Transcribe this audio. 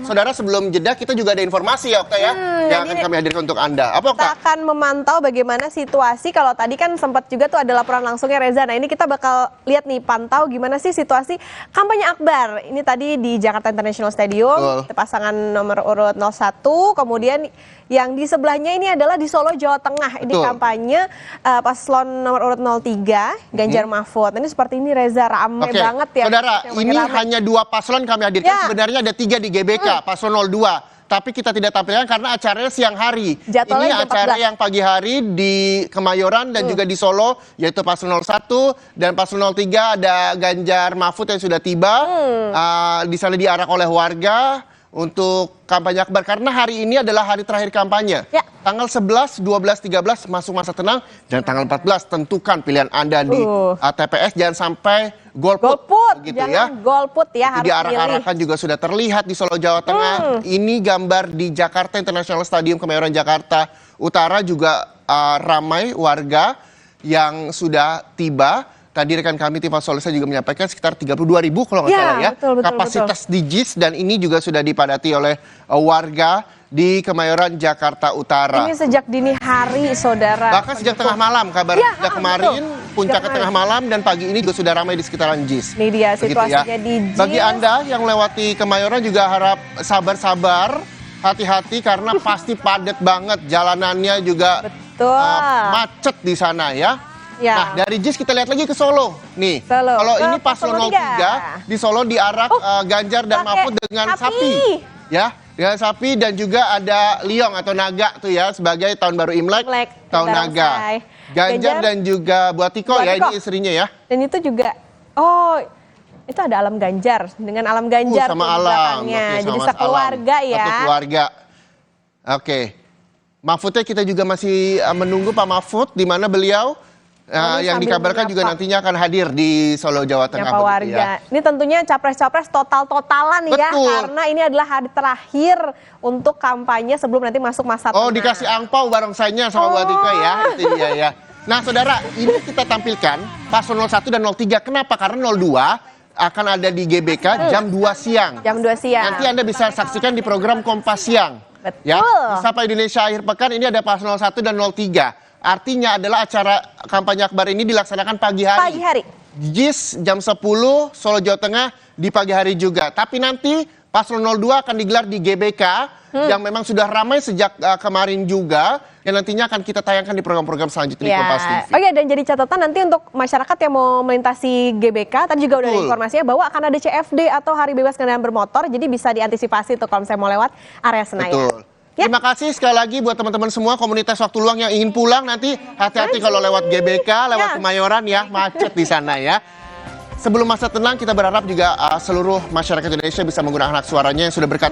saudara sebelum jeda kita juga ada informasi ya Okta ya, yang akan kami hadirkan untuk Anda. Apa Okta? Kita akan memantau bagaimana situasi, kalau tadi kan sempat juga tuh ada laporan langsungnya Reza. Nah ini kita bakal lihat nih, pantau gimana sih situasi kampanye akbar. Ini tadi di Jakarta International Stadium, pasangan nomor urut 01, kemudian yang di sebelahnya ini adalah di Solo, Jawa Tengah. Ini kampanye paslon nomor urut 03, Ganjar Mahfud. Ini seperti ini Reza, rame banget ya. Saudara, ini hanya 2 paslon kami hadirkan, sebenarnya ada 3 di GBK, paslon 02. Tapi kita tidak tampilkan karena acaranya siang hari. Jadwalnya ini acara yang pagi hari di Kemayoran dan juga di Solo, yaitu paslon 01 dan paslon 03 ada Ganjar Mahfud yang sudah tiba. Di sana diarak oleh warga untuk kampanye akbar karena hari ini adalah hari terakhir kampanye. Tanggal 11, 12, 13 masuk masa tenang dan tanggal 14 tentukan pilihan Anda di TPS, jangan sampai golput gitu ya. Golput ya, harus diarak-arakan juga sudah terlihat di Solo, Jawa Tengah. Ini gambar di Jakarta International Stadium Kemayoran Jakarta Utara juga ramai warga yang sudah tiba. Tadi rekan kami Tifa Solesa juga menyampaikan sekitar 32.000 kalau nggak salah ya. Kapasitas di JIS, dan ini juga sudah dipadati oleh warga di Kemayoran Jakarta Utara. Ini sejak dini hari, saudara. Bahkan sejak tengah malam, kabar sejak kemarin, puncaknya tengah malam dan pagi ini juga sudah ramai di sekitaran JIS. Ini dia situasinya di JIS. Bagi Anda yang melewati Kemayoran juga harap sabar-sabar, hati-hati karena pasti padat banget jalanannya juga. Macet di sana ya. Nah, dari JIS kita lihat lagi ke Solo. Nih, kalau ini paslon 03 di Solo diarak Ganjar dan Mahfud dengan sapi. Ya, dengan sapi dan juga ada liong atau naga tuh ya sebagai tahun baru Imlek, tahun naga. Ganjar dan juga Bu Atiko ya, ini istrinya ya. Dan itu juga itu ada Alam Ganjar dengan Alam Ganjar sama Alam. Jadi sekeluarga ya. Satu keluarga. Mahfudnya kita juga masih menunggu Pak Mahfud, di mana beliau yang dikabarkan juga nantinya akan hadir di Solo, Jawa Tengah. Warga. Ini tentunya capres-capres total-totalan ya, karena ini adalah hari terakhir untuk kampanye sebelum nanti masuk masa tenang. Dikasih angpau barongsainya sama Bu Atiko ya, itu dia ya. Nah saudara, ini kita tampilkan paslon 01 dan 03. Kenapa? Karena 02 akan ada di GBK jam 2 siang. Jam 2 siang. Nanti Anda bisa saksikan di program Kompas Siang. Ya, di Sapa Indonesia Akhir Pekan ini ada paslon 01 dan 03. Artinya adalah acara kampanye akbar ini dilaksanakan pagi hari. JIS jam 10, Solo, Jawa Tengah di pagi hari juga. Tapi nanti paslon 02 akan digelar di GBK yang memang sudah ramai sejak kemarin juga. Yang nantinya akan kita tayangkan di program-program selanjutnya di Kompas TV. Dan jadi catatan nanti untuk masyarakat yang mau melintasi GBK, tadi juga udah ada informasinya bahwa akan ada CFD atau Hari Bebas Kendaraan Bermotor. Jadi bisa diantisipasi tuh kalau misalnya mau lewat area Senayan. Terima kasih sekali lagi buat teman-teman semua komunitas waktu luang yang ingin pulang nanti, hati-hati kalau lewat GBK, lewat Kemayoran ya, macet di sana ya. Sebelum masa tenang kita berharap juga seluruh masyarakat Indonesia bisa menggunakan hak suaranya yang sudah berkat